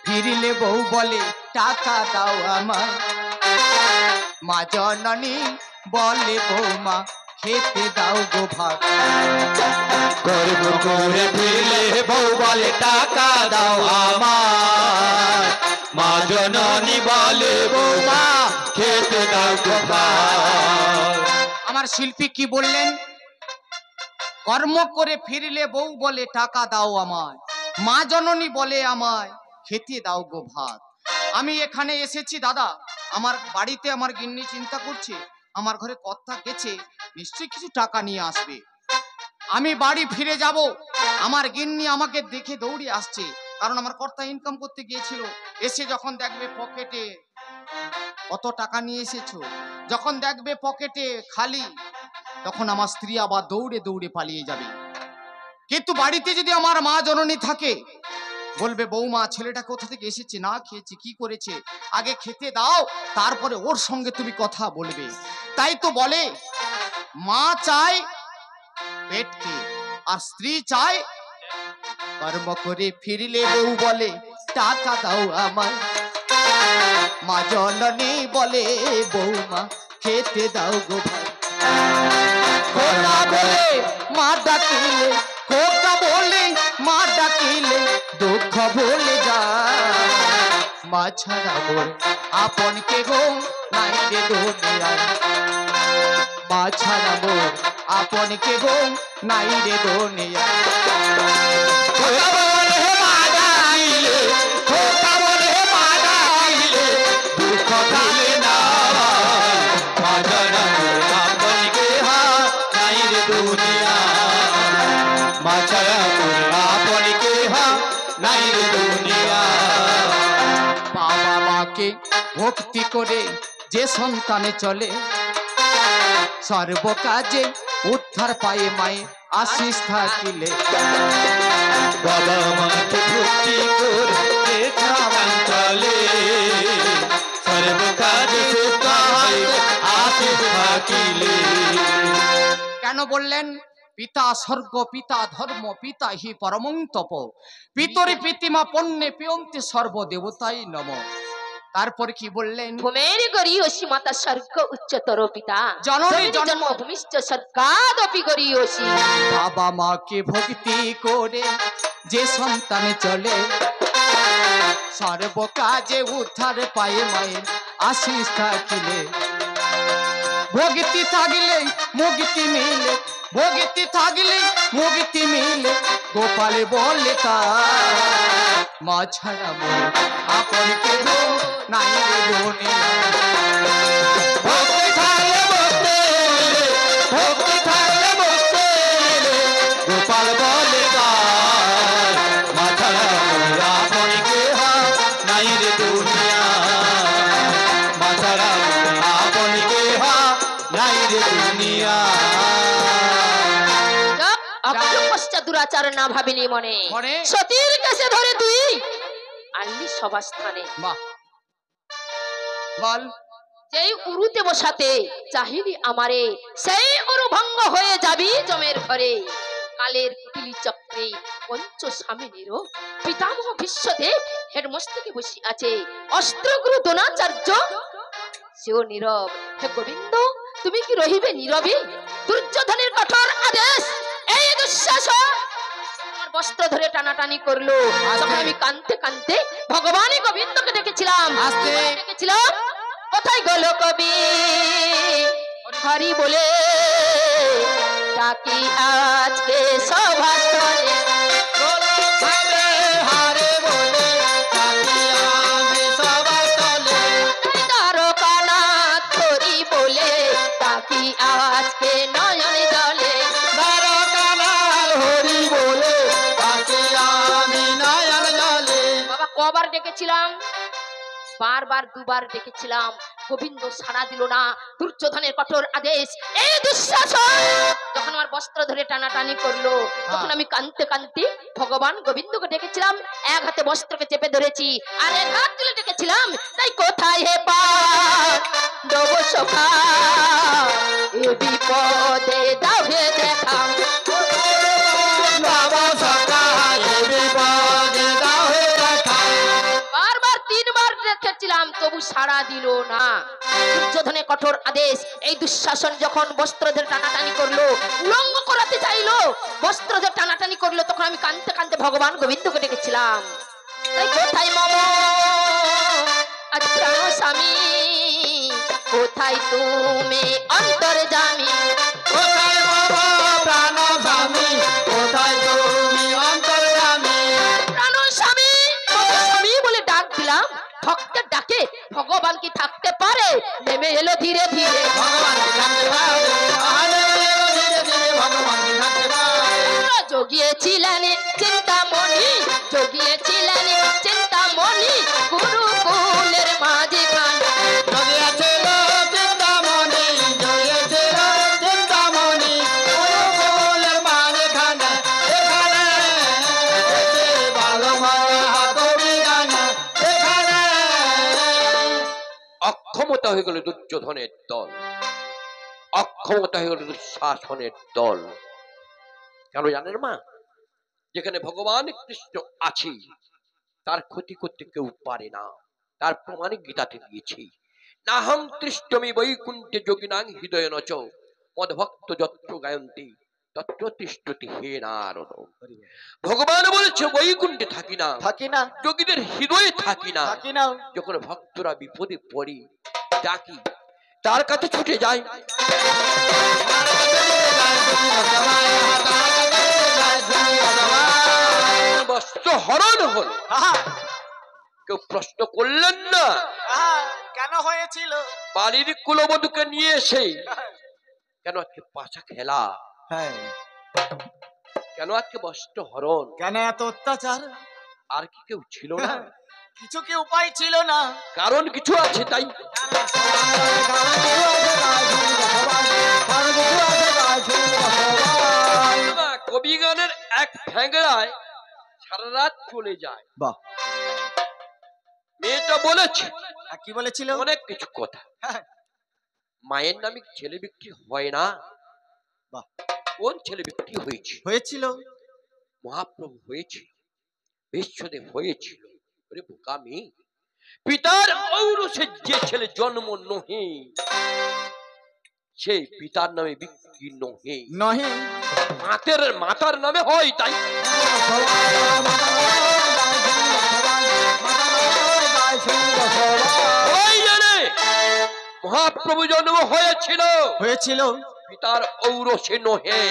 ফিরলে বউ বলে টাকা দাও আমায় মা জননী বলে বৌমা খেতে দাও গো ভাত কর্ম করে ফিরলে বউ বলে টাকা দাও আমার মা জননী বলে বৌমা খেতে দাও গো ভাত। আমার শিল্পী কি বললেন? কর্ম করে ফিরলে বউ বলে টাকা দাও আমায় মা জননী বলে আমায় খেতে দাও গো ভাত। আমি এখানে এসেছি দাদা, আমার বাড়িতে আমার গিন্নি চিন্তা করছে আমার ঘরে কর্তা গেছে নিশ্চয়ই কিছু টাকা নিয়ে আসবে। আমি বাড়ি ফিরে যাব, আমার গিন্নি আমাকে দেখে দৌড়ে আসছে, কারণ আমার কর্তা ইনকাম করতে গিয়েছিল। এসে যখন দেখবে পকেটে কত টাকা নিয়ে এসেছো, যখন দেখবে পকেটে খালি, তখন আমার স্ত্রী আবার দৌড়ে দৌড়ে পালিয়ে যাবে। কিন্তু বাড়িতে যদি আমার মা জননী থাকে, বলবে বৌমা ছেলেটা কোথা থেকে এসেছে, না খেয়েছে, কি করেছে, আগে খেতে দাও, তারপরে ওর সঙ্গে তুমি কথা বলবে। তাই তো বলে মা চায় পেটকে আর স্ত্রী চায়। কর্ম করে ফিরলে বউ বলে টাকা দাও আমায় মা জননী বলে বৌমা খেতে দাও গো ভাই। খোকা বলে মা ডাকিলে, খোকা বলে মা ডাকিলে দুঃখ ভুলে যায় মা ছাড়া বল আপন কে গো নাই রে দুনিয়ায় মা ছাড়া বল আপন কে গো নাই রে দুনিয়ায়। খোকা বলে মা ডাকিলে, খোকা বলে মা ডাকিলে দুঃখ ভুলে না মা জননী আপনি কে নাই রে দুনিয়া মা ছাড়া মোরে আপনি কে নাই রে দুনিয়া। বাবা মাকে ভক্তি করে যে সন্তানে চলে সর্ব কাজে উদ্ধার পায়ে মায়ে আশিস থাকিলে। বাবা মাকে ভক্তি করে সন্তান চলে সর্ব কাজে সুখায় আশিস থাকিলে। কেন বললেন? পিতা স্বর্গ পিতা ধর্ম পিতা হি পরমং তপ পিতরি পিতিমা পণ্যে পিয়ন্তি সর্বদেবতাই নম। তারপর কি বললেন? ভূমের গরিয়সী মাতা স্বর্গ উচ্চতর পিতা জননী জন্মভূমিশ্চ স্বর্গাদপি গরিয়সী। বাবা মাকে ভক্তি করে যে সন্তানে চলে সর্ব কাজে উদ্ধার পায়ে মায়ের আশিস থাকিলে। ভক্তি থাকলে মুক্তি মিলে, ভক্তি থাকলে মুক্তি মিলে গোপালে বলে তা মা ছাড়া মোর আপন কে গো নাই রে দুনিয়ায়। ভক্তি থাকলে বসতে এলে, ভক্তি থাকলে বসতে এলে গোপাল বলে গায় মা ছাড়া মোরে আপনি কে নাই রে দুনিয়া মা ছাড়া মোরে আপনি কে নাই রে দুনিয়া। অপশ্চাৎ দুরাচার না ভাবিনি মনে মনে? সতীর কাছে ধরে তুই আনলি সভাস্থানে। বাহ, বল। যেই উরুতে বসাতে চাহিলি আমারে সেই উরু ভঙ্গ হয়ে যাবি জমের ঘরে। কালের কুটিলি চক্রে পঞ্চ স্বামীনেরও পিতামহ বিশ্বদেব হের মস্তকে বসে আছে অস্ত্রগুরু দ্রোণাচার্য সেও নীরব। হে গোবিন্দ, তুমি কি রহিবে নীরবে? দুর্যোধনের কঠোর আদেশ, এই দুঃশাসন আমার বস্ত্র ধরে টানাটানি করলো। তখন আমি কাঁদতে কাঁদতে ভগবানই গোবিন্দকে ডেকেছিলাম। আস্তে। ডেকেছিলাম, কোথায় গেল কবি হরি বলে ডাকি আজকে সভাস্থলে। হারে বলে ডাকি আমি সভাস্থলে। দ্বারকানাথ হরি বলে ডাকি আজকে নয়ন জলে। ডেকেছিলাম, বারবার দুবার ডেকেছিলাম, গোবিন্দ সাড়া দিল না। দুর্যোধনের কঠোর আদেশ, এই দুঃশাসন যখন আমার বস্ত্র ধরে টানাটানি করলো, তখন আমি কাঁদতে কাঁদতে ভগবান গোবিন্দকে ডেকেছিলাম, এক হাতে বস্ত্রকে চেপে ধরেছি আর এক হাত তুলে ডেকেছিলাম, তাই কোথায় হে পাণ্ডব সখা, এ বিপদে দাও হে দেখা। বারবার তিনবার দেখেছিলাম, তবু সাড়া দিল না। দুর্যোধনের কঠোর আদেশ, এই দুঃশাসন যখন বস্ত্র ধরে টানাটানি করলো, উলঙ্গ করাতে চাইলো, বস্ত্র ধরে টানাটানি করলো, তখন আমি কাঁদতে কাঁদতে ভগবান গোবিন্দকে ডেকেছিলাম, তাই কোথায় মম আজ প্রাণ স্বামী, কোথায় তুমি অন্তর্যামী, কোথায় বাবা প্রাণ স্বামী, কোথায় তুমি অন্তর্যামী? প্রাণ স্বামী স্বামী বলে ডাক দিলাম, ভক্তের ডাকে ভগবান কি থাকতে পারে? নেমে এলো ধীরে ধীরে, ভগবান কি থাকতে পারে? ধীরে ধীরে ভগবান কি থাকতে পারে? জগিয়েছিলেন চিন্তামণি, জগিয়েছিলেন চিন্তামণি, গুরুকুলের মাঝখানে, জগিয়েছিল চিন্তামণি, জগিয়েছিল চিন্তামণি, গুরুকুলের মাঝখানে, এখানে এসে ভালো মায়া কবি গান, এখানে। অক্ষমতা হয়ে গেল দুর্যোধনের দল, অক্ষমতা হয়ে গেল দুঃশাসনের দল। কেন জানেন মা? যেখানে ভগবান কৃষ্ণ আছে তার ক্ষতি করতে কেউ পারে না, তার প্রমাণিক গীতাতে দিয়েছি। নাহং তৃষ্টমি বৈকুণ্ঠে যোগিনাং হৃদয় নচ মদভক্ত যত্র গায়ন্তি তত্র তৃষ্টতি হে নারদ। ভগবান বলেছে বৈকুণ্ঠে থাকি না, থাকি না, যোগীদের হৃদয়ে থাকি না। থাকি না। যখন ভক্তরা বিপদে পড়ে ডাকি, তার কাছে ছুটে যায়। বস্ত্র হরণ হল, কেউ প্রশ্ন করলেন না কেন হয়েছিল? বাড়ির কুলবধূকে নিয়ে এসে কেন আজকে পাশা খেলা, হ্যাঁ, কেন আজকে বস্ত্র হরণ, কেন এত অত্যাচার? আর কি কেউ ছিল না? কিছু কি উপায় ছিল না? কারণ কিছু আছে তাই। কবি গানের এক ফ্যাংরায় সারা রাত চলে যায়। বাহ, মেয়েটা বলেছে কি বলেছিল? অনেক কিছু কথা। মায়ের নামে ছেলে বিক্রি হয় না। বাহ, কোন ছেলে বিক্রি হয়েছে? হয়েছিল মহাপ্রভু হয়েছিল, বিশ্বদেব হয়েছিল। ওরে বোকা মেয়ে, পিতার ঔরসে যে ছেলে জন্ম নহে, সেই পিতার নামে বিক্রি নহে, নহে, মাতার নামে হয়। তাই ওই জানে মহাপ্রভু জন্ম হয়েছিল, হয়েছিল পিতার ঔরসে নহে।